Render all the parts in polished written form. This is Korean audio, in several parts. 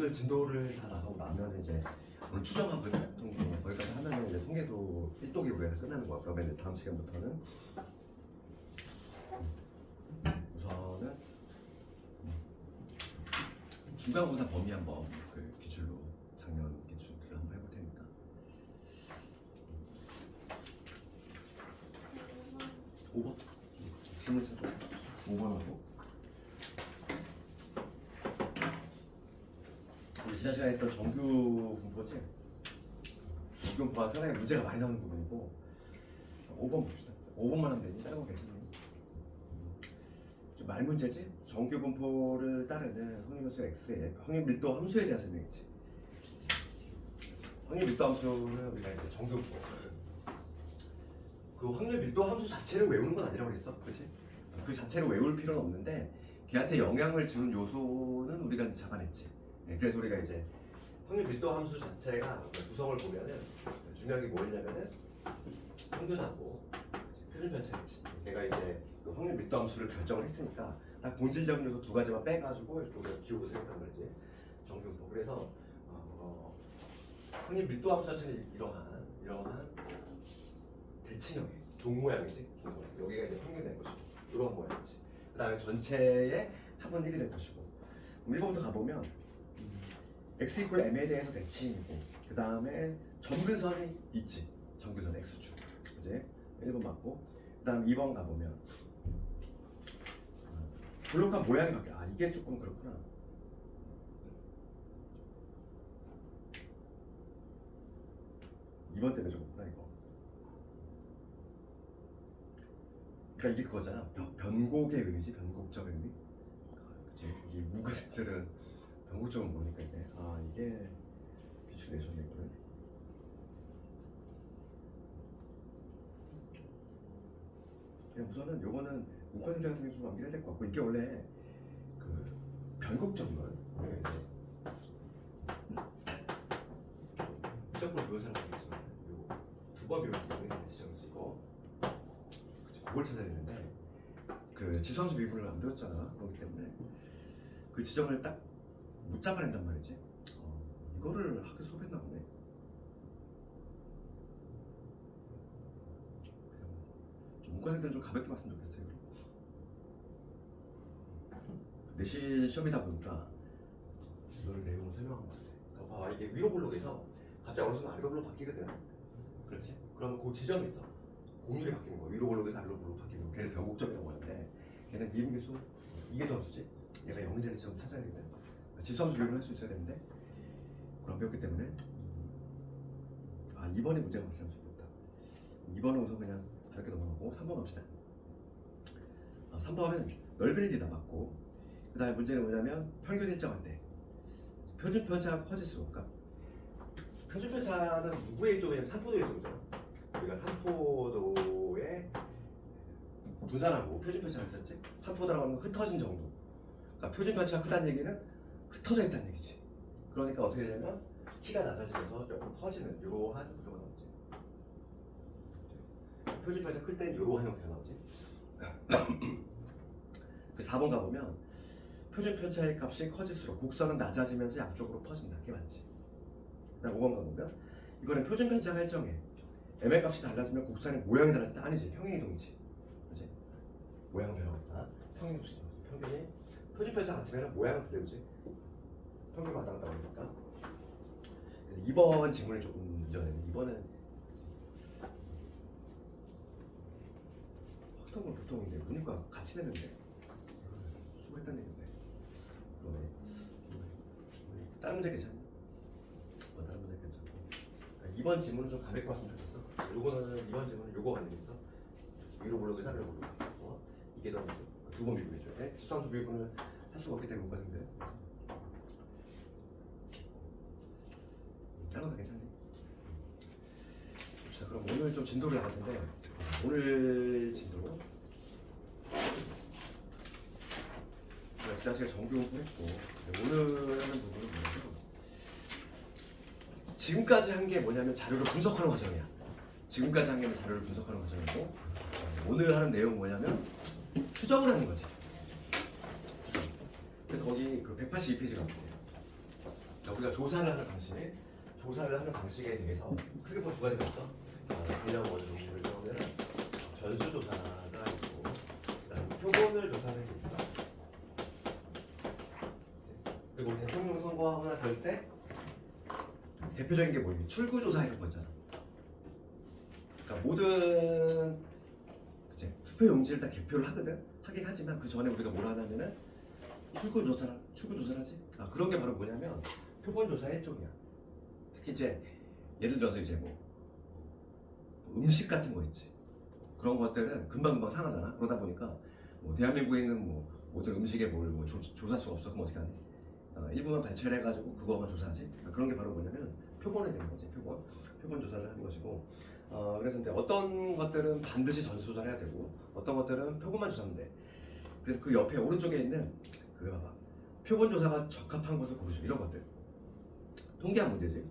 오늘 진도를 다 나가고 나면 이제 오늘 추정하고 거기까지 하면 이제 통계도 1독이 우리가 끝나는 것 같고요. 그러면 다음 시간부터는 우선은 중간고사 범위 한번 그 기출로 작년 기출을 한번 해볼 테니까. 5번 질문 좀 5번하고 우리 지난 시간에 했던 정규 분포지. 정규 분포가 상당히 문제가 많이 나오는 부분이고 5번 봅시다. 5번만 하면 되니 다른 거 괜찮니? 말 문제지? 정규 분포를 따르는 확률함수 x의 확률 밀도 함수에 대한 설명이지. 확률 밀도 함수는 우리가 이제 정규 분포. 그 확률 밀도 함수 자체를 외우는 건 아니라고 그랬어, 그렇지? 그 자체로 외울 필요는 없는데 걔한테 영향을 주는 요소는 우리가 잡아냈지. 그래서 우리가 이제 확률 밀도 함수 자체가 구성을 보면은 중요한 게 뭐냐면은 평균하고 표준 편차있지. 걔가 이제 그 확률 밀도 함수를 결정을 했으니까 딱 본질적인 요소 두 가지만 빼가지고 이렇게 우리가 기호를 생각한 거지. 정규분포. 그래서 확률 밀도 함수 자체는 이러한 대칭형의 종 모양이지. 여기가 이제 평균된 것이고 이런 모양이지. 그 다음에 전체의 합은 1이 된 것이고. 그럼 1번부터 가보면 x 이퀄 m에 대해서 대칭이고 그 다음에 점근선이 있지. 점근선 x축. 이제 1번 맞고 그 다음 2번 가보면 볼록한 모양이 바뀌어. 아 이게 조금 그렇구나. 이번 때문에 적었구나 이거. 그러니까 이게 그거잖아. 변곡의 의미지. 변곡적 의미. 그치. 이게 문과생들은 변곡적은 모르니까 이게 이게 기출 내셨네 이거를. 그냥 우선은 요거는 문과생들 같은 경우 좀 암기해야 될 것 같고 이게 원래 그 변곡적인 걸 우리가 이제 무조건 배운 사람은 있지만 요 두 번 배우기 때문에 지정지 이거 그걸 찾아야 되는데 그 지수함수 미분을 안 배웠잖아. 그렇기 때문에 그 지점을 딱 못 잡아낸단 말이지. 이거를 학교 수업했나 보네. 좀 문과생들은 좀 가볍게 봤으면 좋겠어요. 내신 시험이다 보니까 이걸 내용을 설명한 것 같아. 그러니까 봐, 이게 위로 블록에서 갑자기 어느 순간 아래로 블록 바뀌거든. 그렇지? 그러면 그 지점이 있어. 공률이 바뀌는 거야. 위로 블록에서 아래로 블록 바뀌는 거. 걔는 변곡적이라고 하는데 걔는 미분계수 이게 더 함수지. 얘가 0이 되는 지점 찾아야 되거든. 지수함수 비교를 할 수 있어야 되는데 그걸 안 배웠기 때문에 2번이 문제가 발생할 수 있겠다. 2번은 우선 그냥 가볍게 넘어가고 3번 갑시다. 3번은 넓은 일이다 맞고 그 다음에 문제는 뭐냐면 평균 일정할 때 표준 편차가 커질수록 그러니까 표준 편차는 누구의 쪽이냐면 산포도의 쪽이잖아. 우리가 산포도에 분산하고 표준 편차를 썼지. 산포도라고 하는 건 흩어진 정도. 그러니까 표준 편차가 크다는 얘기는 흩어져 있다는 얘기지. 그러니까 어떻게 되냐면 키가 낮아지면서 조금 퍼지는 이러한 구조가 나오지. 표준 편차 클 때는 이러한 형태가 나오지. 그 4번 가보면 표준 편차의 값이 커질수록 곡선은 낮아지면서 양쪽으로 퍼진다. 그게 맞지. 그다음 5번 가보면 이거는 표준 편차가 일정해. m의 값이 달라지면 곡선의 모양이 달라진다. 아니지. 평행이동이지. 그렇지? 모양은 변화가 없다. 평행이동이지. 평균이 표준 편차 같으면 모양은 그대로지. 평균 왔다 갔다 하니까. 그래서 2번 질문이 조금 문제가 되네. 2번은 확통은 보통인데 문이과 같이 내는데 수고했다는 얘기인데 그러네. 다른 문제 괜찮냐? 다른 문제 괜찮고. 그러니까 2번 질문은 좀 가볍게 봤으면 좋겠어. 요거는 2번 질문은 요거 아니겠어? 위로 블록에서 아래로 블록. 이게 더 두 번 비교해줘야 돼. 지수함수 비교를 할 수가 없기 때문에 문과생들. 다른 거 다 괜찮네. 자, 그럼 오늘 좀 진도를 나갈 텐데 오늘 진도 제가 지난 시간에 정규 공부했고 오늘 하는 부분은 뭐냐면 지금까지 한 게 뭐냐면 자료를 분석하는 과정이야. 지금까지 한 게 자료를 분석하는 과정이고 오늘 하는 내용은 뭐냐면 추정을 하는 거지. 그래서 거기 그 182페이지가 있대요. 우리가 조사를 하는 방식에 대해서 크게 보면 두 가지가 있어. 개념 원을 보면 전수 조사가 있고, 그다음에 표본을 조사하는 게 있어. 그리고 대통령 선거하거나 그럴 때 대표적인 게 뭐니? 출구 조사 이런 거 있잖아. 그러니까 모든 그치? 투표 용지를 다 개표를 하긴 하지만 그 전에 우리가 뭘 하냐면은 출구 조사를 하지. 그런 게 바로 뭐냐면 표본 조사의 일종이야. 특히 이제 예를 들어서 이제 뭐 음식 같은 거 있지. 그런 것들은 금방 상하잖아. 그러다 보니까 뭐 대한민국에 있는 뭐 모든 음식에 뭘 조사할 수가 없어. 그럼 어떻게 하니? 일부만 발췌해가지고 그거만 조사하지. 그런 게 바로 뭐냐면 표본이 되는 거지. 표본 조사를 하는 것이고. 그래서 근데 어떤 것들은 반드시 전수 조사를 해야 되고 어떤 것들은 표본만 조사하면 돼. 그래서 그 옆에 오른쪽에 있는 그거 봐봐. 표본 조사가 적합한 것을 고르시오. 이런 것들. 통계학 문제지.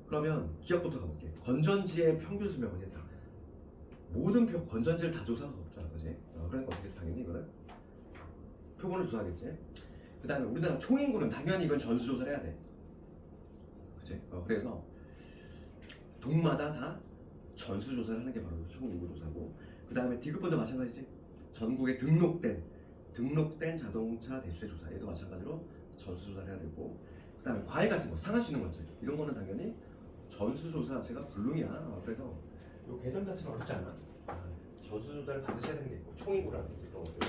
그러면 기억부터 가볼게. 건전지의 평균 수명은 얘들아. 모든 건전지를 다 조사할 수 없잖아, 그지? 그러니까 어떻게 해서 당연히 이거는 표본을 조사하겠지. 그 다음에 우리나라 총인구는 당연히 이건 전수조사를 해야 돼. 그치? 그래서 동마다 다 전수조사를 하는 게 바로 총인구조사고, 그 다음에 디귿번도 마찬가지지. 전국에 등록된 자동차 대수의 조사, 얘도 마찬가지로 전수조사를 해야 되고, 그 다음에 과일 같은 거 상할 수 있는 것들 이런 거는 당연히 전수조사 자체가 불능이야. 그래서 이 개념 자체는 어렵지 않아. 전수조사를 반드시 해야 되는 게 있고, 총인구라든지 그런 것들,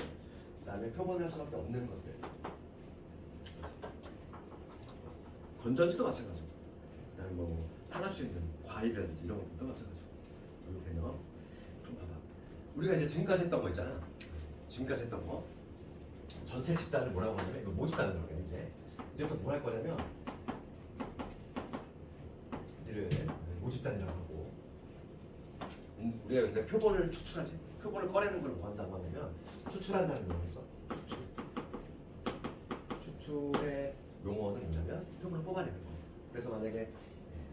그 다음에 표본을 할 수밖에 없는 것들, 건전지도 마찬가지고, 그다음에 뭐 상할 수 있는 과일이라든지 이런 것들도 마찬가지고. 이 개념 좀 봐봐. 우리가 이제 지금까지 했던 거 있잖아. 지금까지 했던 거 전체 집단을 뭐라고 하냐면 이거 모집단을 그러게. 이제부터 뭘 할 거냐면 이를 모집단이라고 하고, 우리가 근데 표본을 추출하지. 표본을 꺼내는 걸 뭐 한다고 하냐면 추출한다는 용어가 있어. 추출의 용어는 뭐냐면 표본을 뽑아내는 거. 그래서 만약에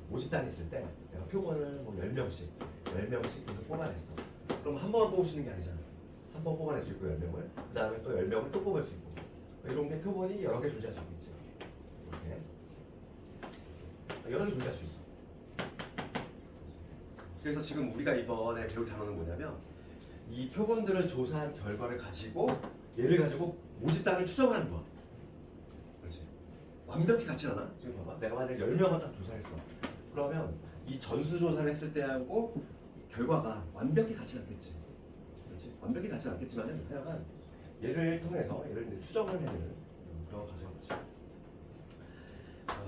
모집단이 있을 때 내가 표본을 뭐 10명씩 계속 뽑아냈어. 그럼 한 번만 뽑을 수 있는 게 아니잖아. 한 번 뽑아낼 수 있고 10명을, 그 다음에 또 10명을 또 뽑을 수 있고, 이런 게 표본이 여러 개 존재할 수 있겠지. 이렇게 여러 개 존재할 수 있어. 그래서 지금 우리가 이번에 배울 단어는 뭐냐면 이 표본들을 조사한 결과를 가지고 얘를 가지고 모집단을 추정을 하는 거야. 그렇지. 완벽히 같지 않아? 지금 봐봐. 내가 만약에 10명을 딱 조사했어. 그러면 이 전수조사를 했을 때하고 결과가 완벽히 같지 않겠지. 그렇지? 완벽히 같지 않겠지만은 하여간 얘를 통해서 얘를 이제 추정을 해내는 그런 과정인 거지.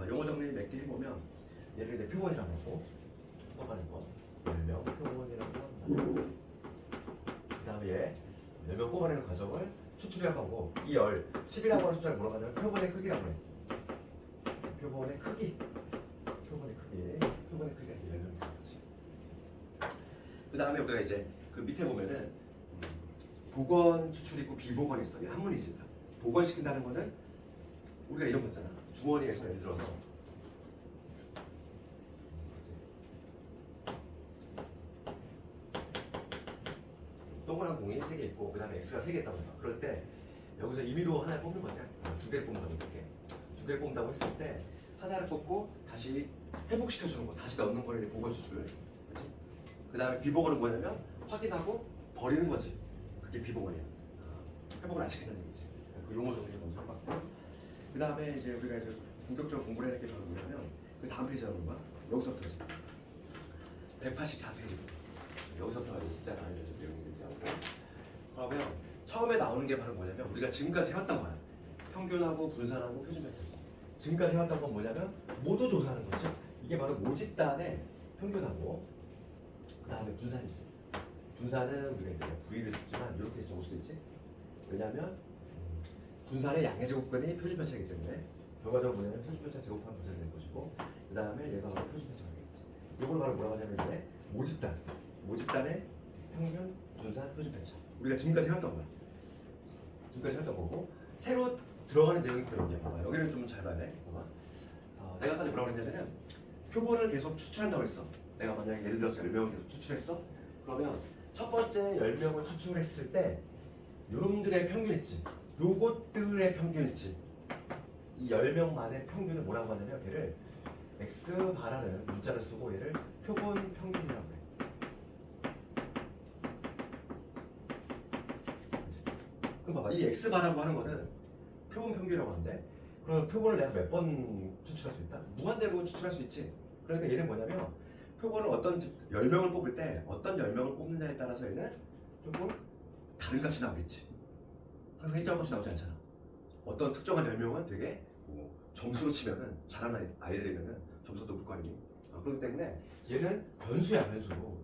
용어 정리 몇 개 해보면 얘를 내 표본이라고 하고 뽑아낸 거 10명 표본이라고 한다. 그 다음에 얘 10명 뽑아내는 과정을 추출이라고 하고, 이 10이라고 하는 숫자를 뭐라고 하냐면 표본의 크기라고 해. 표본의 크기가 이제 10명인 거지. 그 다음에 우리가 이제 그 밑에 보면은 복원 추출이 있고 비복원이 있어. 이게 한문이지. 복원시킨다는 거는 우리가 이런 거 있잖아. 주머니에서 예를 들어서 동그란 공이 3개 있고 그 다음에 X가 3개 있다고 해요. 그럴 때 여기서 임의로 하나 뽑는 거지. 2개를 뽑는다고 이렇게. 2개를 뽑는다고 했을 때 하나를 뽑고 다시 회복시켜주는 거, 다시 넣는 거를 복원 추출. 그 다음에 비복원은 뭐냐면 확인하고 버리는 거지. 그게 비복원이야. 회복을 안 시킨다는 얘기지. 그 용어 정리를 먼저 해봤고, 그 다음에 이제 우리가 이제 본격적으로 공부를 해야 될 게 바로 뭐냐면 그 다음 페이지가 뭐야? 여기서부터지. 184페이지. 여기서부터가 진짜 알려진 내용이 되지 않고. 그러면 처음에 나오는 게 바로 뭐냐면 우리가 지금까지 해왔던 거야. 평균하고 분산하고 표준 편차지. 지금까지 해왔던 건 뭐냐면 모두 조사하는 거죠. 이게 바로 모집단의 평균하고 그 다음에 분산이지. 분산은 우리가 이제 V를 쓰지만 이렇게 적을 수도 있지. 왜냐하면 분산의 양의 제곱근이 표준 편차이기 때문에 결과적으로 뭐냐면 표준 편차 제곱하면 분산이 될 것이고, 그 다음에 얘가 바로 표준 편차가 되겠지. 이걸 바로 뭐라고 하냐면 이제 모집단의 평균, 분산, 표준 편차. 우리가 지금까지 해왔던 거야. 지금까지 했던 거고, 새로 들어가는 내용이 있고 여기야. 봐봐. 여기를 좀 잘 봐야 돼. 봐봐. 내가 아까 뭐라고 했냐면은 표본을 계속 추출한다고 했어. 내가 만약에 예를 들어서 10명을 계속 추출했어. 그러면 첫 번째 10명을 추출했을 때 요놈들의 평균 있지. 요것들의 평균 있지. 이 10명만의 평균을 뭐라고 하냐면 걔를 X바라는 문자를 쓰고 얘를 표본 평균이라고 해. 그럼 봐봐, 이 X바라고 하는 거는 표본 평균이라고 하는데, 그럼 표본을 내가 몇 번 추출할 수 있다? 무한대로 추출할 수 있지. 그러니까 얘는 뭐냐면 표본을 어떤 10명을 뽑을 때 어떤 10명을 뽑느냐에 따라서 얘는 조금 다른 값이 나오겠지. 항상 일정한 값이 나오지 않잖아. 어떤 특정한 10명은 되게 뭐 점수로 치면은 잘하는 아이들이면은 점수가 높을 거 아니니. 그렇기 때문에 얘는 변수야, 변수로.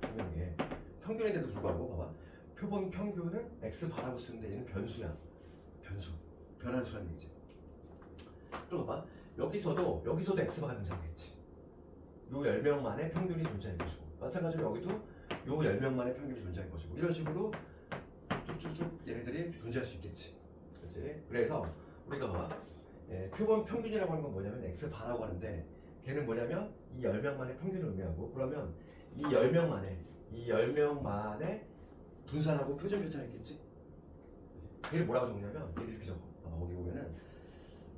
분명히 평균인데도 불구하고 봐봐, 표본 평균은 X바라고 쓰는데 얘는 변수야. 변수, 변한 수라는 얘기지. 그럼 봐봐, 여기서도 X바가 등장하겠지. 요 10명만의 평균이 존재할 것이고, 마찬가지로 여기도 요 10명만의 평균이 존재할 것이고, 이런 식으로 쭉쭉쭉 얘네들이 존재할 수 있겠지. 그렇지? 그래서 우리가 봐, 표본 평균이라고 하는 건 뭐냐면 X바라고 하는데, 걔는 뭐냐면 이 10명만의 평균을 의미하고, 그러면 이 10명만의 분산하고 표준 편차가 있겠지? 얘를 뭐라고 적냐면 얘를 이렇게 적어. 거기 보면은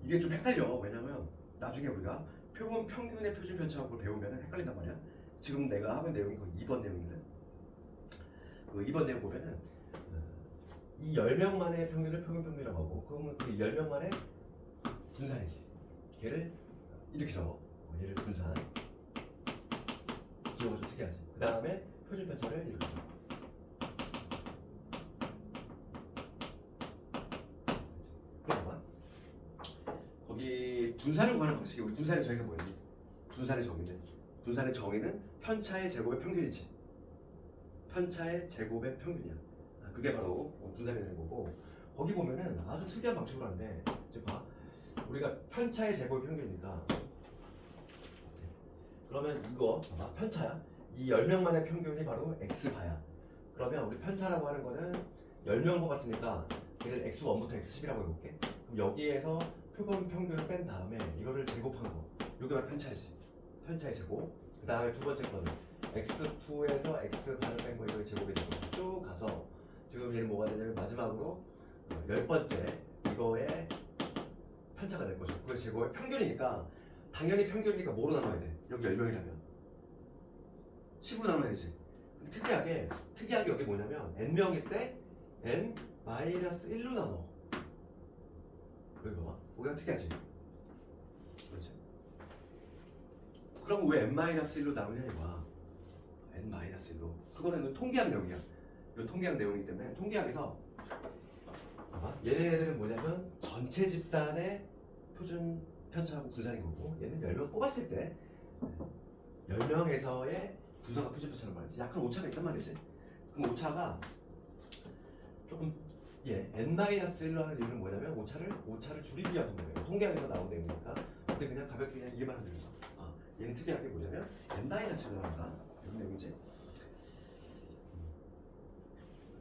이게 좀 헷갈려. 왜냐면 나중에 우리가 표본 평균의 표준 편차라고 그걸 배우면은 헷갈린단 말이야. 지금 내가 하고 있는 내용이 거의 2번 내용인데, 그 2번 내용 보면은 이 10명만의 평균을 표본 평균이라고 하고, 그러면 그 10명만의 분산이지. 걔를 이렇게 적어. 얘를 분산. 기호가 좀 특이하지. 그 다음에 표준 편차를 이렇게 적어. 거기 분산을 구하는 방식이, 우리 분산의 정의가 뭐였니? 분산의 정의는 편차의 제곱의 평균이지. 편차의 제곱의 평균이야. 그게 바로 분산이 되는 거고, 거기 보면은 아주 특이한 방식으로 하는데, 이제 봐, 우리가 편차의 제곱의 평균이니까, 그러면 이거 봐봐, 편차야. 이 10명만의 평균이 바로 X바야. 그러면 우리 편차라고 하는 거는 10명을 뽑았으니까 얘를 X1부터 X10이라고 해볼게. 그럼 여기에서 표본 평균을 뺀 다음에 이거를 제곱한 거, 이게 바로 편차이지. 편차의 제곱. 그 다음에 두 번째 거는 X2에서 X바를 뺀 거, 이거의 제곱이 되고 쭉 가서 지금 얘는 뭐가 되냐면 마지막으로 10번째 이거의 편차가 될 것이고, 그 제곱의 평균이니까 당연히 평균이니까 뭐로 나눠야 돼? 여기 10명이라면 10으로 나눠야 되지. 근데 특이하게 여기 뭐냐면 n명일 때 n-1로 나눠. 여기 봐봐, 우리가 특이하지. 그렇지. 그럼 왜 n-1로 나누냐 이거야. n-1로. 그거는 통계학 내용이야. 이 통계학 내용이기 때문에 통계학에서 봐봐, 얘네들은 뭐냐면 전체 집단의 표준 편차하고 분산인 거고, 얘는 10명 뽑았을 때 10명에서의 분산과 표준 편차란 말이지. 약간 오차가 있단 말이지. 그럼 오차가 조금 n-1로 하는 이유는 뭐냐면 오차를 줄이기 위한 거예요. 통계학에서 나온 내용이니까. 근데 그냥 가볍게 그냥 이해만 하면 되죠. 얘는 특이하게 뭐냐면 n-1로 한다. 이런 내용이지.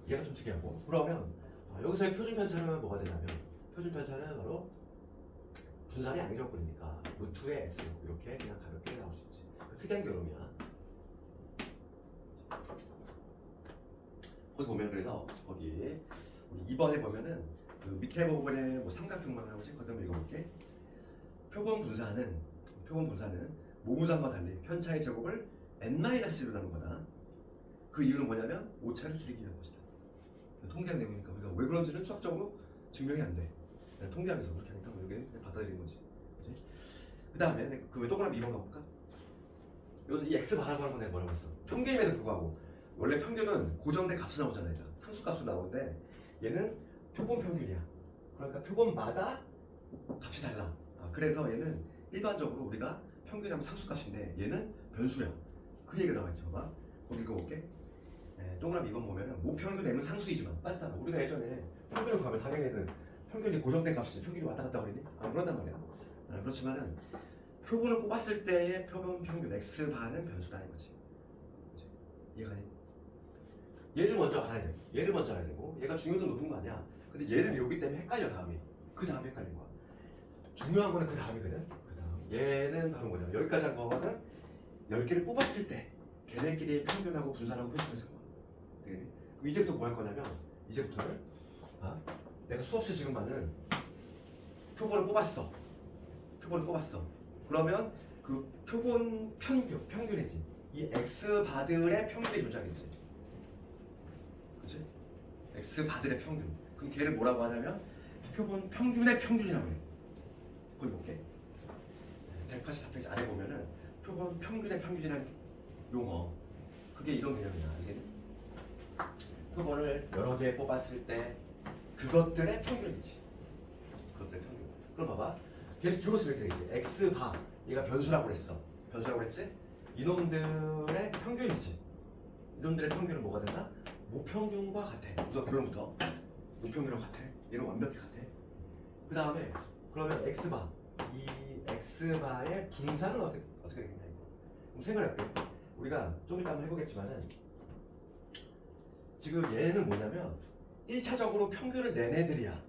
얘가 좀 특이하고. 그러면 여기서의 표준 편차는 뭐가 되냐면, 표준 편차는 바로 분산이 양의적분이니까 루트의 S 이렇게 그냥 가볍게 나올 수 있지. 그 특이한 결론이야. 거기 보면, 그래서 거기 우리 2번에 보면은 그 밑에 부분에 뭐 삼각형만 나오지. 거기 한번 읽어볼게. 표본 분산은 모분산과 달리 편차의 제곱을 n-1로 나눈 거다. 그 이유는 뭐냐면 오차를 줄이기 위한 것이다. 통계학 내용이니까 우리가 왜 그런지는 수학적으로 증명이 안 돼. 통계학에서 그렇게 하니까 여기는 그냥 받아들이는 거지. 그 다음에 그 동그라미 2번 가볼까? 여기서 이 X바라고 하는 건 내가 뭐라고 했어? 평균임에도 불구하고 원래 평균은 고정된 값으로 나오잖아. 얘가 상수값으로 나오는데 얘는 표본 평균이야. 그러니까 표본마다 값이 달라. 그래서 얘는 일반적으로 우리가 평균하면 상수값인데 얘는 변수야. 그 얘기가 나와있죠. 봐봐, 거기 읽어볼게. 동그라미 2번 보면은 모평균 M은 상수이지만, 맞잖아. 우리가 예전에 평균을 구하면 당연히는 평균이 고정된 값이지. 평균이 왔다 갔다 그러니? 안 그런단 말이야. 그렇지만은 표본을 뽑았을 때의 표본 평균 X바는 변수다 이거지. 이해가니? 얘를 먼저 알아야 돼. 얘를 먼저 알아야 되고, 얘가 중요도 높은 거 아니야. 근데 얘를 외우기 때문에 헷갈려. 그 다음에 헷갈린 거야. 중요한 거는 그 다음이거든. 그 다음. 얘는 바로 뭐냐면 여기까지 한 거는 10개를 뽑았을 때 걔네끼리 평균하고 분산하고 표준편차인 거야. 되겠니? 그럼 이제부터 뭐 할 거냐면, 이제부터는 내가 수업실 지금 많은 표본을 뽑았어. 표본을 뽑았어. 그러면 그 표본 평균이지. 이 X 바들의 평균이 존재하겠지. 그치? X 바들의 평균. 그럼 걔를 뭐라고 하냐면 표본 평균의 평균이라고 해. 거기 볼게. 184페이지 아래 보면은 표본 평균의 평균이라는 용어. 그게 이런 개념이야. 이게 표본을 여러 개 뽑았을 때 그것들의 평균이지. 그것들의 평균. 그럼 봐봐. 걔를 기호로 이렇게 되지. X 바. 얘가 변수라고 그랬어. 변수라고 그랬지? 이놈들의 평균이지. 이놈들의 평균은 뭐가 된다? 모평균과 같아. 우선 결론부터 모평균과 같아. 얘는 완벽히 같아. 그 다음에 그러면 X바. 이 X바의 분산은 어떻게 되겠냐 이거. 그럼 생각해볼게. 우리가 좀 이따 한번 해보겠지만은 지금 얘는 뭐냐면 1차적으로 평균을 낸 애들이야.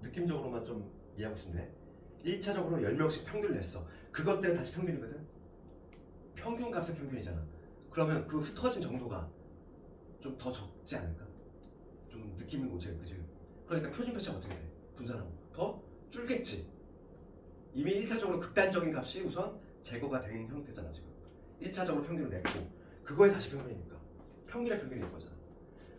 느낌적으로만 좀 이해하고 싶네. 1차적으로 10명씩 평균을 냈어. 그것들은 다시 평균이거든. 평균 값의 평균이잖아. 그러면 그 흩어진 정도가 좀 더 적지 않을까? 좀 느낌이 오지, 그지? 그러니까 표준 편차가 어떻게 돼? 분산하고 더 줄겠지. 이미 1차적으로 극단적인 값이 우선 제거가 된 형태잖아 지금. 1차적으로 평균을 냈고 그거에 다시 평균이니까 평균의 평균일 거잖아.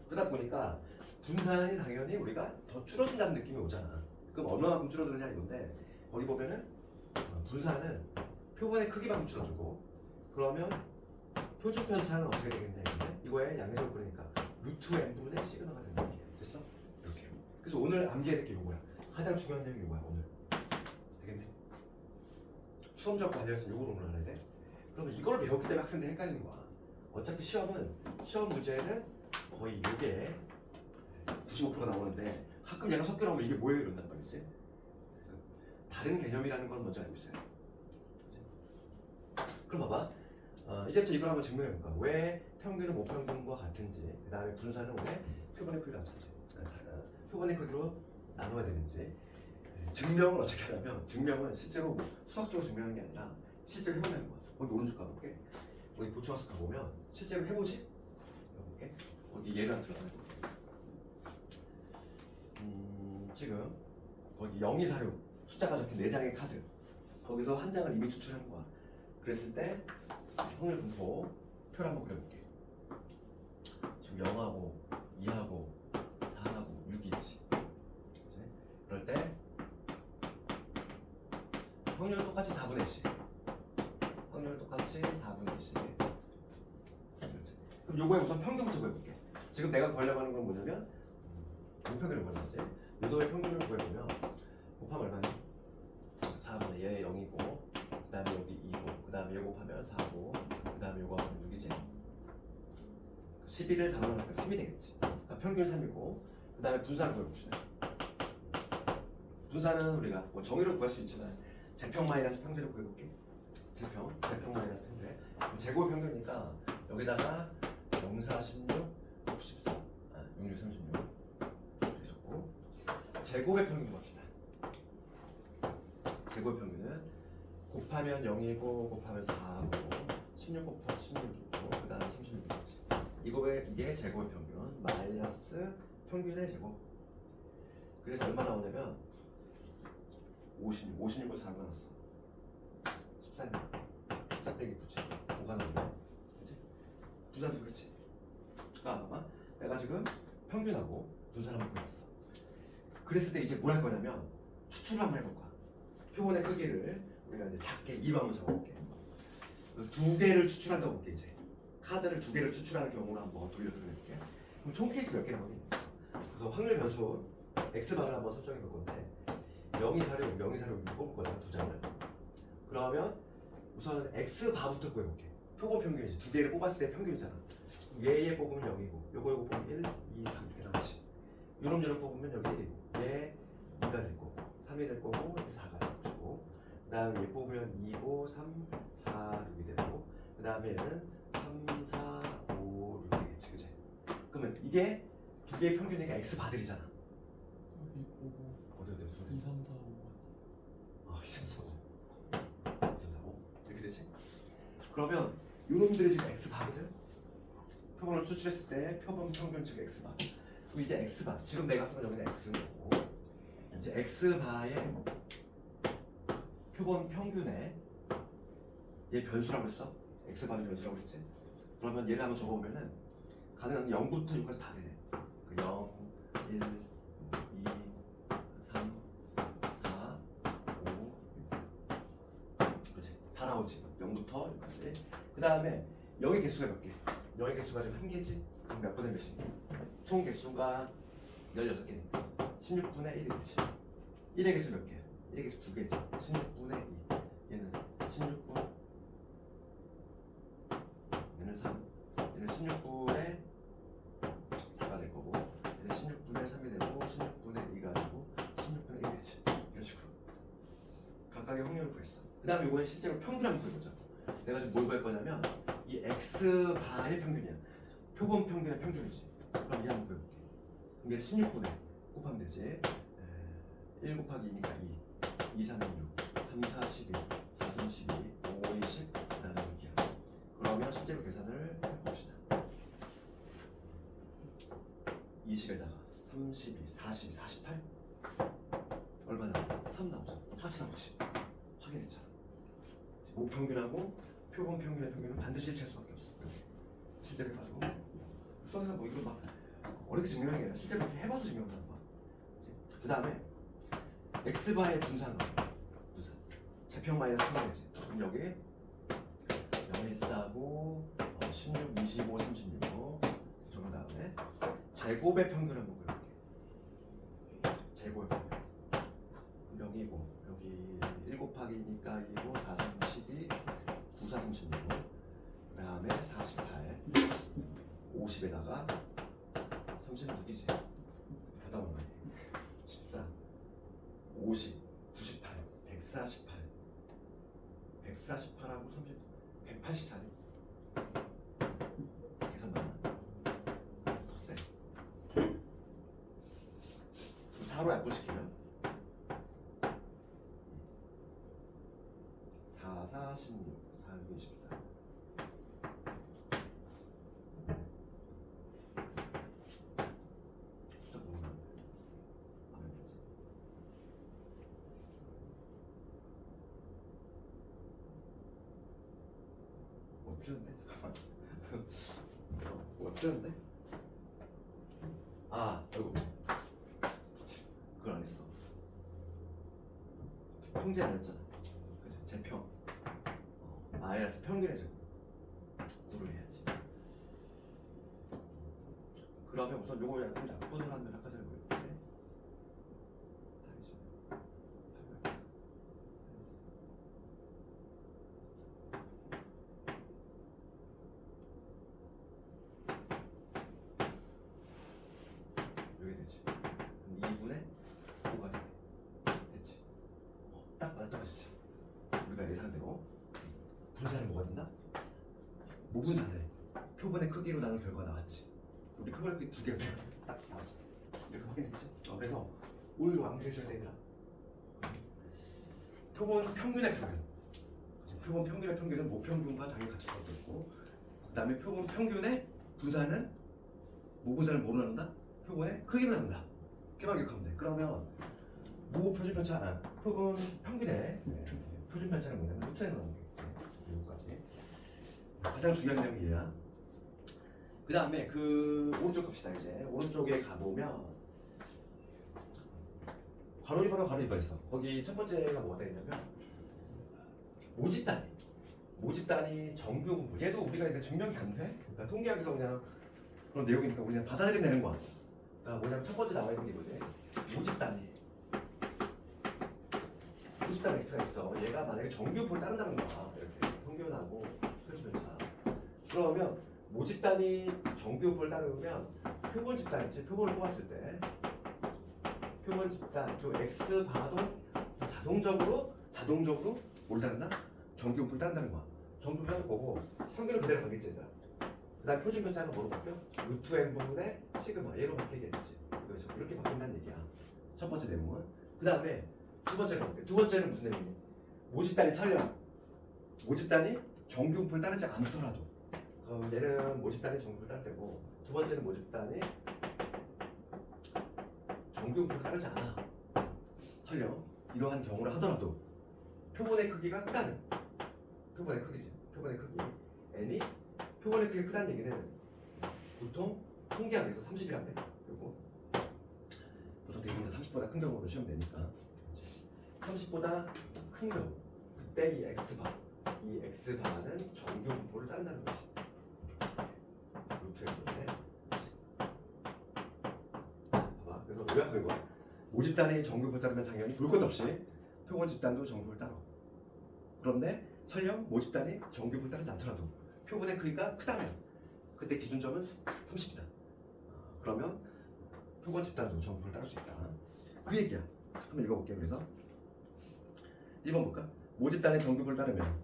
그러다 보니까 분산이 당연히 우리가 더 줄어든다는 느낌이 오잖아. 그럼 얼마만큼 줄어드느냐 이건데 거기 보면은 분산은 표본의 크기만큼 줄어들고 그러면 표준 편차는 어떻게 되겠냐 이거의 양의적으로 그러니까 루트 n분의 시그마가 된다. 됐어? 이렇게. 그래서 오늘 암기해야 될 게 이거야. 가장 중요한 내용이 이거야 오늘. 되겠네? 수험적 관련해서 이걸 오늘 알아야 돼. 그러면 이걸 배웠기 때문에 학생들이 헷갈리는 거야. 어차피 시험 문제는 거의 이게 95% 나오는데 가끔 얘가 섞여 나오면 이게 뭐예요 이런단 말이지. 다른 개념이라는 걸 먼저 알고 있어요. 그럼 봐봐. 이제부터 이걸 한번 증명해볼까. 왜 평균은 모평균과 같은지, 그 다음에 분산은 왜 표본의 크기로 합쳐지, 표본의 크기로 나눠야 되는지 증명을 어떻게 하냐면 증명은 실제로 수학적으로 증명하는 게 아니라 실제로 해본다는 거야. 거기 오른쪽 가볼게. 거기 보충학습 가보면 실제로 해보지? 가볼게. 거기 예를 하나 들어가. 지금 거기 0246 숫자가 적힌 4장의 카드 거기서 한 장을 이미 추출한 거야. 그랬을 때 확률 분포 표를 한번 그려볼게. 지금 0하고 2하고 4하고 6이 있지. 그럴 때 확률은 똑같이 4분의 1씩. 확률은 똑같이 4분의 1씩. 그럼 요거에 우선 평균부터 구해볼게. 지금 내가 구하려고 하는 건 뭐냐면 모평균을 구하는 거지. 요도의 평균을 구해보면 곱하면 얼마니? 4분의 얘 0이고 그 다음에 여기 2고 그 다음에 이거 곱하면 4고 그 다음에 이거 하면 6이지. 11을 4분의 하니까 3이 되겠지. 그러니까 평균 3이고 그 다음에 분산을 구해봅시다. 분산은 우리가 뭐 정의로 구할 수 있지만 제평 마이너스 평균을 구해볼게. 제평 마이너스 평균. 제곱의 평균이니까 여기다가 0, 4, 16, 94, 6, 6, 36 되셨고 제곱의 평균 봅시다. 제곱의 평균은 곱하면 0이고 곱하면 4하고 16 곱하면 16이고 그 다음에 36이겠지. 이게 제곱의 평균 마이너스 평균의 제곱. 그래서 얼마 나오냐면 56을 4가 나왔어. 14네. 14 빼기 9지. 5가 나오네. 그치? 분산도 그렇지. 그러니까 아마 내가 지금 평균하고 분산을 한번 구해봤어. 그랬을 때 이제 뭘 할 거냐면 추출을 한번 해볼 거야. 표본의 크기를 우리가 이제 작게 2로 한번 잡아볼게. 2개를 추출한다고 볼게 이제. 카드를 2개를 추출하는 경우를 한번 돌려드릴게. 그럼 총 케이스 몇 개 나오니? 그래서 확률 변수 X바를 한번 설정해 볼 건데 0246, 0246 뽑을 거잖아, 2장을. 그러면 우선 X바부터 구해볼게. 표본 평균이지. 2개를 뽑았을 때 평균이잖아. 얘 뽑으면 0이고 요거 뽑으면 1, 2, 3 이렇게 나오지. 요놈 뽑으면 여기 1이고 얘 2가 될 거고 3이 될 거고 4가 될 거고 그 다음에 얘 뽑으면 2고 3, 4, 6이 되고 그 다음에 얘는 3, 4, 5, 6이 되겠지. 그치? 그러면 이게 2개의 평균이니까 X바들이잖아. 여기 5, 어디 2, 3, 4, 5. 2, 3, 4, 5 2, 3, 4, 5 이렇게 되지? 그러면 요놈들이 지금 X바거든? 표본을 추출했을 때 표본 평균 즉 X바. 그럼 이제 X바 지금 내가 쓰면 여기는 X는 거고 이제 x바의 표본 평균에 얘 변수라고 했어. x바는 변수라고 했지. 그러면 얘를 한번 적어보면은 가능한 0부터 6까지 다 되네. 그 0, 1, 2, 3, 4, 5, 6. 그렇지. 다 나오지. 0부터 6까지. 그 다음에 여기 개수가 몇 개? 여기 개수가 지금 1개지? 그럼 몇 분의 몇이니? 총 개수가 16개니까 16분의 1이 되지. 1의 개수 몇 개야? 1의 개수 2개지. 16분의 2. 얘는 16분. 얘는 3. 얘는 16분의 4가 될 거고, 얘는 16분의 3이 되고, 16분의 2가 되고, 16분의 1이 되지. 이런 식으로 각각의 확률을 구했어. 그 다음에 이거는 실제로 평균 한번 구해보자. 내가 지금 뭘 구할 거냐면 이 x바의 평균이야. 표본 평균의 평균이지. 그럼 얘 한번 구해볼게. 그럼 얘를 16분의 곱하면 되지. 1 곱하기 2니까 2, 2, 3, 6, 3, 4, 12, 4, 3, 12, 5, 20, 그 다음에 6이야. 그러면 실제로 계산을 해봅시다. 20에다가 32, 40, 48 얼마나? 3 나오죠. 4치 나오지. 확인했잖아. 모평균하고 표본 평균의 평균은 반드시 일치할 수밖에 없어. 실제로 해가지고 수학에서 뭐 이걸 막 어렵게 증명하는 게 아니라 실제로 이렇게 해봐서 증명하는 거야. 그 다음에 x바의 분산은 분산 제평 마이너스 평이지. 그럼 여기 0일사하고 16, 25, 36 적은 다음에 제곱의 평균 한번 구해볼게. 제곱의 평균. 그럼 여기고 여기 1 곱하기니까 2고 4, 3, 12, 9, 4, 36. 그 다음에 48, 50에다가 36이지. 다 나온 거야. 14, 50, 98, 148, 148하고 30, 184니? 계산 맞나? 더 세. 4로 약분시키면 4, 4, 16, 4, 6, 24. 숫자 보면 하면 되지. 뭐 틀렸네? 잠깐만. 뭐 틀렸네? 아, 아이고. 그걸 안 했어. 평제 안 했잖아. 그치? 제평. 마이너스 평균의 제곱. 9를 해야지. 그러면 우선 요거 약분을 하면 아까 전에 보였는데. 여기 되지. 그럼 2분의 5가 돼. 됐지. 딱 맞아 떨어지지. 우리가 예상한 대로 분산이 뭐가 된다? 무분산을 표본의 크기로 나눈 결과가 나왔지. 우리 표본의 크기 2개가 딱 나왔지. 이렇게 확인했지. 그래서 오늘도 암기해줘야 되더라. 표본 평균의 평균. 표본 평균의 평균은 모평균과 당연히 같을 수밖에 없고, 그 다음에 표본 평균의 분산은 모분산을 뭐로 나눈다? 표본의 크기로 나눈다. 이렇게만 기억하면 돼. 그러면 표준 편차, 표본 평균의 표준 편차는 뭐냐면 루트에 나오는 게 있지. 여기까지 가장 중요한 내용이 얘야. 그 다음에 그 오른쪽 갑시다. 이제 오른쪽에 가보면 괄호 2번과 괄호 2번 있어. 거기 첫 번째가 뭐가 되냐면 모집단위 정규 분포. 얘도 우리가 이제 증명이 안 돼. 그러니까 통계학에서 그냥 그런 내용이니까 우리 그냥 받아들이면 되는 거야. 그러니까 뭐냐면 첫 번째 나와 있는 게 뭐지? 모집단위 X가 있어. 얘가 만약에 정규분포를 따른다는 거야. 이렇게 평균하고 표준편차. 그러면 모집단위 정규분포를 따르면 표본 집단이지. 표본을 뽑았을 때 표본 집단 그 X 바도 자동적으로 뭘 따른다? 정규분포를 따른다는 거야. 정규분포는 뭐고 평균은 그대로 가겠지 얘들아. 그 다음 표준편차가 뭐로 바뀌어? 루트 n분의 시그마 얘로 바뀌겠지. 그렇죠. 이렇게 바뀐다는 얘기야. 첫 번째 내용은. 그 다음에 두 번째가 볼게. 두 번째는 무슨 내용이니? 모집단이 설령 모집단이 정규분포를 따르지 않더라도, 그럼 얘는 모집단이 정규분포를 따를 때고, 두 번째는 모집단이 정규분포를 따르지 않아. 설령 이러한 경우를 하더라도 표본의 크기가 크다면 표본의 크기지. 표본의 크기 n이 표본의 크기가 크다는 얘기는 보통 통계학에서 30이라고 해. 그리고 보통 대부분 30보다 큰 경우로 시험 내니까 30보다 큰 경우 그때 이 x바는 정규 분포를 따른다는 거지. 루트의 건데 봐봐. 그래서 요약한 거야. 모집단이 정규분포를 따르면 당연히 볼 것 없이 표본 집단도 정규분포를 따라. 그런데 설령 모집단이 정규분포를 따르지 않더라도 표본의 크기가 크다면 그때 기준점은 30이다. 그러면 표본 집단도 정규분포를 따를 수 있다. 그 얘기야. 한번 읽어볼게. 그래서 1번 볼까? 모집단의 정규분포를 따르면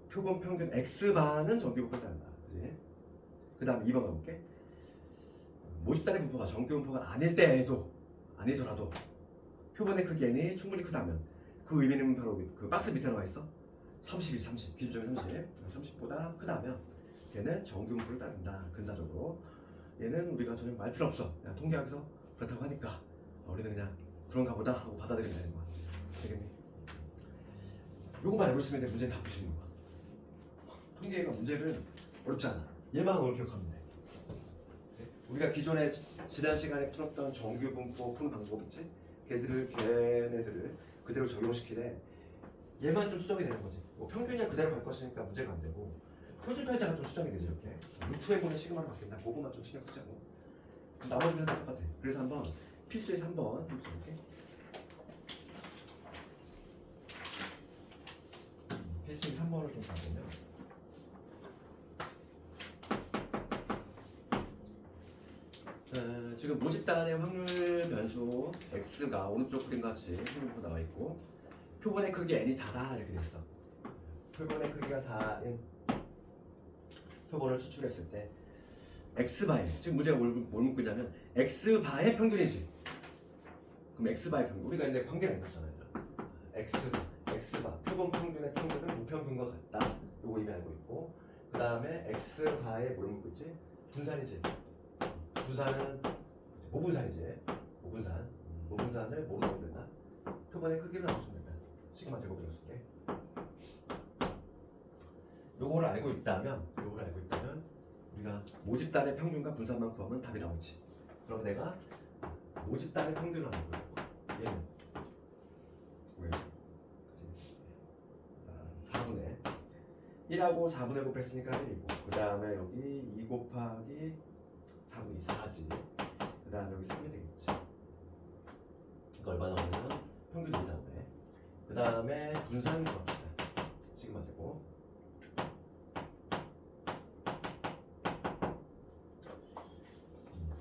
표본 평균 x바는 정규분포를 따른다. 그지? 그 다음에 2번 가볼게. 모집단의 분포가 정규분포가 아니더라도 표본의 크기 n이 충분히 크다면 그 의미는 바로 그 박스 밑에 나와 있어. 30 기준점이 30보다 크다면 얘는 정규분포를 따른다. 근사적으로 얘는 우리가 전혀 말 필요 없어. 그냥 통계학에서 그렇다고 하니까 우리는 그냥 그런가 보다 하고 받아들이면 되는 거야. 되겠니? 요거만 알고 있으면 내 문제는 다 풀 수 있는 거야. 통계가 문제는 어렵지 않아. 얘만 오늘 기억하면 돼. 우리가 기존에 지난 시간에 풀었던 정규분포 푸는 방법 있지? 걔네들을 그대로 적용시키되 얘만 좀 수정이 되는 거지. 뭐 평균이 그대로 갈 것이니까 문제가 안 되고 표준 편차가 좀 수정이 되지 이렇게. 루트의 시그마로 바뀐다. 그거만 좀 신경 쓰자고. 나머지 문제는 다 똑같아. 그래서 한번 필수에서 한번 볼게. 필수에서 3번을 좀 봐보면 지금 모집단의 확률 변수 x가 오른쪽 그림같이 확률로 나와 있고 표본의 크기 n이 작다 이렇게 돼 있어. 표본의 크기가 4인 표본을 추출했을 때 x바의 지금 문제가 뭘 묻고 있냐면 x바의 평균이지. 그럼 x바의 평균 우리가 근데 관계가 있었잖아요. x바 표본 평균의 평균은 무평균과 같다. 요거 이미 알고 있고 그 다음에 x바의 뭘 묻고 있지? 분산이지. 분산은 모분산이지. 모분산을 뭐로 넣으면 된다? 표본의 크기를 나눠주면 된다. 시그마 제곱으로 쓸게. 요거를 알고 있다면 우리가 모집단의 평균과 분산만 구하면 답이 나오지. 그럼 내가 모집단의 평균을 알고 있고 얘는 왜? 4분의 1하고 4분의 곱했으니까 1이고 그 다음에 여기 2 곱하기 4분의 2 4지. 그 다음에 여기 3이 되겠지. 그러니까 얼마 나오냐면 평균 2 나오네. 그 다음에 분산 구합시다. 시그마 제곱.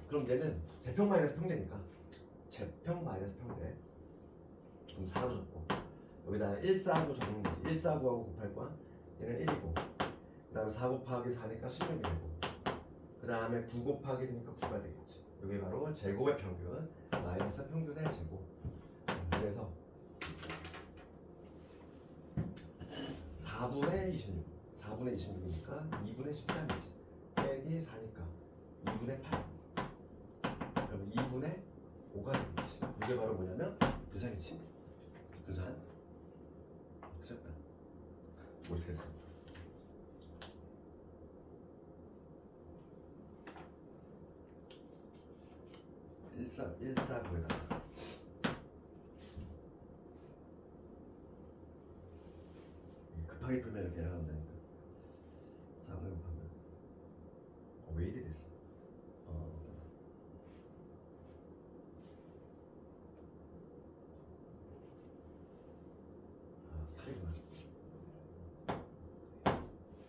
그럼 얘는 제평 마이너스 평대니까 제평 마이너스 평대. 그럼 4로 적고 여기다 1, 4구 적는 거지. 1, 4구하고 곱할 거야. 얘는 1이고 그 다음에 4 곱하기 4니까 16이 되고 그 다음에 9 곱하기 1이니까 9가 되겠지. 이게 바로 제곱의 평균 마이너스 평균의 제곱. 그래서 4분의 26이니까 2분의 13이지. 빼기 4니까 2분의 8. 그럼 2분의 5가 되겠지. 이게 바로 뭐냐면 분산이지. 분산. 틀렸다. 모르겠어. 149에다가 급하게 풀면 이렇게 나간다니까. 4분의 곱하면 왜 이리 됐어?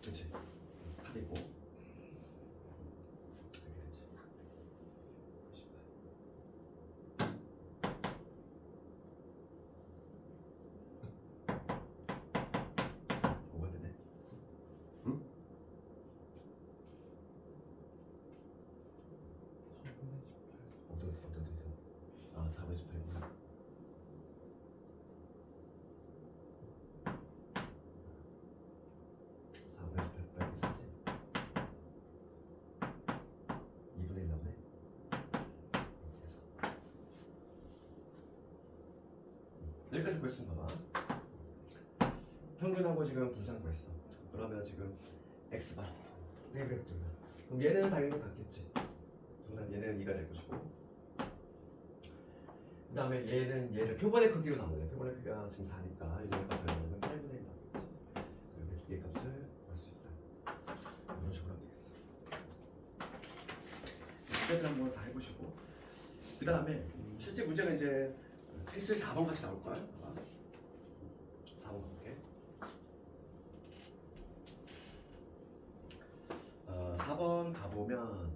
그치? 8이고 이렇게 되지. 5가 되네. 여기까지 구했으면 봐봐. 평균하고 지금 분산 구했어. 그러면 지금 x바 네 그랬잖아. 그럼 얘는 당연히 같겠지. 정답 얘는 2가 될 것이고. 그 다음에 얘는 얘를 표본의 크기로 나오네. 표본의 크기가 지금 4니까 이걸 값을 8분의 1 나오겠지. 이렇게 두 개의 값을 구할 수 있다. 이런 식으로 하면 되겠어. 이때들 한번 다 해보시고. 그 다음에 실제 문제는 이제 테스트에 4번 같이 나올 거야. 4번 가볼게. 4번 가보면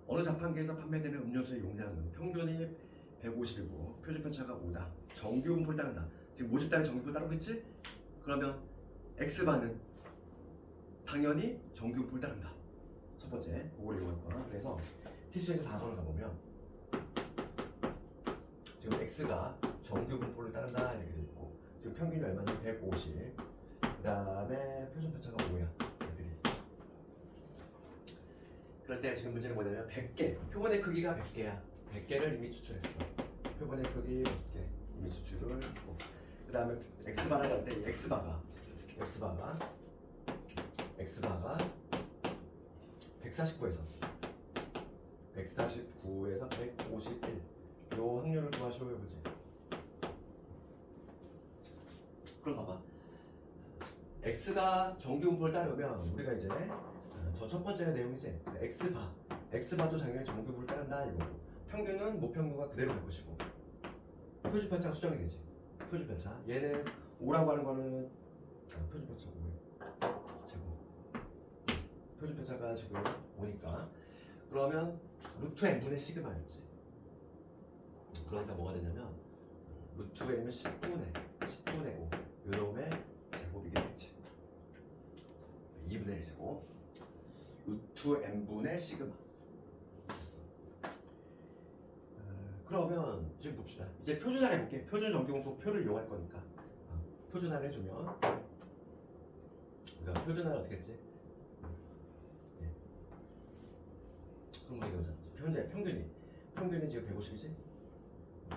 어느 자판기에서 판매되는 음료수의 용량은 평균이 150이고 표준 편차가 5다. 정규 분포를 따른다. 지금 모집단의 정규 분포를 따르고 있지? 그러면 X반은 당연히 정규 분포를 따른다. 첫 번째, 그걸 이용할 거야. 그래서 티슈에서 4번을 가보면 지금 X가 정규 분포를 따른다 이렇게 돼 있고 지금 평균이 얼마냐? 150. 그 다음에 표준 편차가 5야. 그럴 때 지금 문제는 뭐냐면 100개, 표본의 크기가 100개야. 100개를 이미 추출했어. 표본의 크기 100개 이미 추출을 했고 그 다음에 X바를 할 때 X바가 149에서 151 요 확률을 구하시오 해보지. 그럼 봐봐. X가 정규 분포를 따르면 우리가 이제 저 첫 번째 내용이지. X바도 당연히 정규 분포를 따른다 이거고 평균은 모평균과 그대로 갈 것이고 표준 편차가 수정이 되지. 표준 편차 얘는 5라고 하는 거는 표준 편차 5에 제곱 표준 편차가 지금 5니까 그러면 루트 n분의 시그마였지. 그러니까 뭐가 되냐면 루트 n이면 10분의 5 요놈의 제곱이 되겠지. 2분의 1 제곱 루트 n분의 시그마. 그러면 지금 봅시다. 이제 표준화 해볼게. 표준 정규분포 표를 이용할 거니까 표준화를 해주면 우리가 표준화를 어떻게 했지? 그럼 뭐 이거잖아. 평균이 지금 150이지?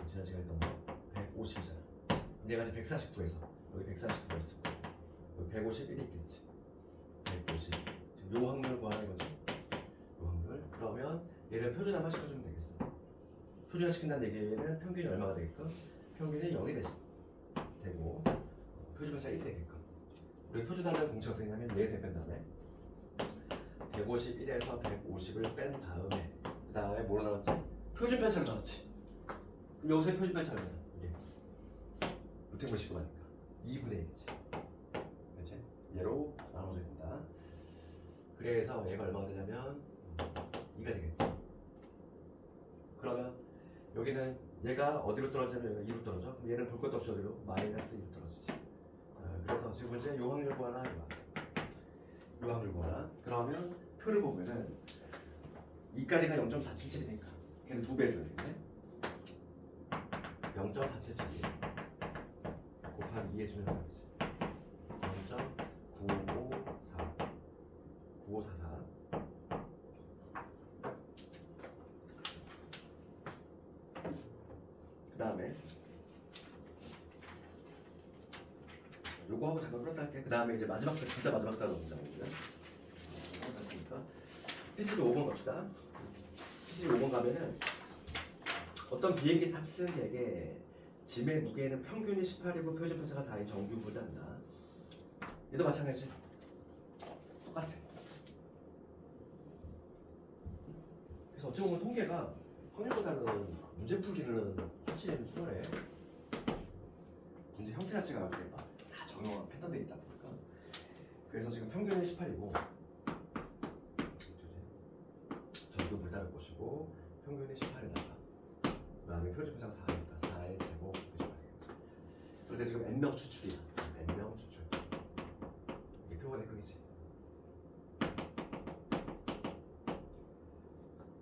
지난 시간에 했던 거 150이잖아. 내가 지금 149에서 여기 149가 있을 거야. 여기 151이 있겠지. 150. 지금 요 확률 구하는 거지. 요 확률. 그러면 얘를 표준화만 시켜주면 되겠어. 표준화 시킨다는 얘기는 평균이 얼마가 되게끔? 평균이 0이 되고 표준편차가 1이 되게끔. 우리 표준화는 공식 어떻게 했냐면 얘에서 뺀 다음에 151에서 150을 뺀 다음에 그 다음에 뭐로 나왔지? 표준편차로 나왔지. 그럼 여기서의 표준편차가 뭐야? 이게 루트 보시고 하니까 2분의 1이지. 그렇지? 얘로 나눠줘야 된다. 그래서 얘가 얼마가 되냐면 2가 되겠지. 그러면 여기는 얘가 어디로 떨어지냐면 얘가 2로 떨어져. 그럼 얘는 볼 것도 없이 어디로? 마이너스 2로 떨어지지. 그래서 지금 문제 요 확률 구하나 이거. 요 확률 구하나. 그러면 표를 보면은 2까지가 0.477이니까 걔는 2배 해줘야 되겠네. 0.477 곱하기 2 해주면 되지. 0.9544 그 다음에 요거 하고 잠깐 끌었다 할게. 그 다음에 이제 마지막 진짜 마지막 단어 문장이거든. 피스리 5번 갑시다. 피스리 5번 가면은 어떤 비행기 탑승객의 짐의 무게는 평균이 18이고 표준 편차가 4인 정규 분포한다. 얘도 마찬가지. 똑같아. 그래서 어찌 보면 통계가 확률보다는 문제 풀기는 훨씬 수월해. 문제 형태 자체가 이렇게 다 정형화 패턴되어 있다 보니까. 그래서 지금 평균이 18이고 정규 불따를 것이고 평균이 18에다가 그 다음에 표준 편차가 4니까 4의 제곱 해주면 되겠지. 그런데 지금 n명 추출이야. n명 추출. 이게 표본의 크기지.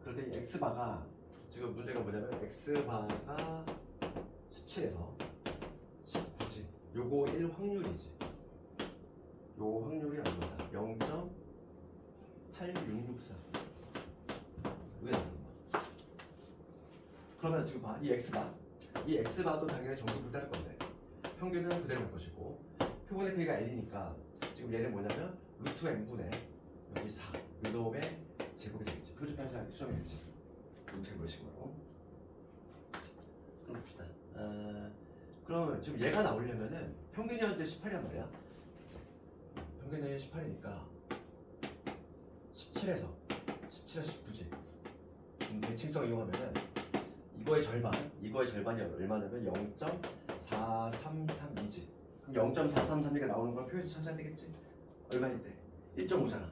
그런데 이 x바가 지금 문제가 뭐냐면 x바가 17에서 19지. 요거 1 확률이지. 요 확률이 얼마다? 0.8664. 이게 나오는 거야. 그러면 지금 봐. 이 x바 이 x바도 당연히 정규를 따를 건데 평균은 그대로 갈 것이고 표본의 크기가 n이니까 지금 얘는 뭐냐면 루트 n분의 여기 4 요놈의 제곱이 되겠지. 표준 편차 수정이겠지. 루트 n분의 식으로. 그럼 봅시다. 그럼 지금 얘가 나오려면은 평균이 현재 18이란 말이야. 평균이 18이니까 17에서 19지. 대칭성 이용하면은 이거의 절반이 얼마냐면 0.4332지. 그럼 0.4332가 나오는 걸 표에서 찾아야 되겠지. 얼마인데? 1.5잖아.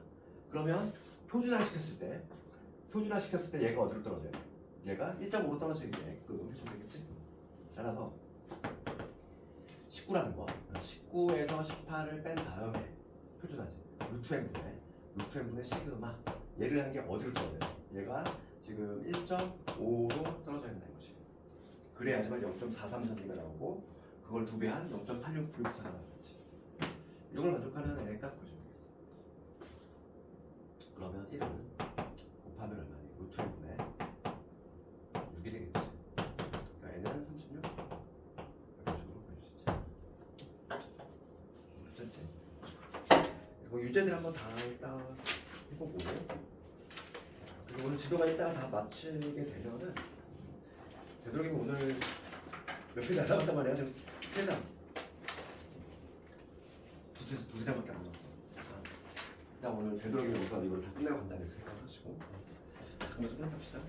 그러면 표준화 시켰을 때 얘가 어디로 떨어져야 돼? 얘가 1.5로 떨어지게끔 해주면 되겠지. 따라서 19라는 거 19에서 18을 뺀 다음에 표준하지. 루트 n분의 시그마. 얘를 한 게 어디로 떨어져요? 얘가 지금 1.5로 떨어져 있는 거지. 그래야지만 0.433가 나오고 그걸 2배한 0.8694가 나오겠지. 이걸 만족하는 n의 값 구해주면 되겠어. 그러면 1은 곱하면 얼마니? 루트 n분의 6이 되겠지. 그러니까 n은 36 이런 식으로 보여주시지. 그렇지? 그래서 유제들 한번 다 일단 해보고 그리고 오늘 지도가 이따가 다 마치게 되면은 되도록이면 오늘 몇 페이지 안 남았단 말이야. 지금 3장 두세 장밖에 안 남았어. 일단 오늘 되도록이면 우선 이걸 다 끝내고 간다 이렇게 생각하시고 잠깐만 좀 끝냅시다.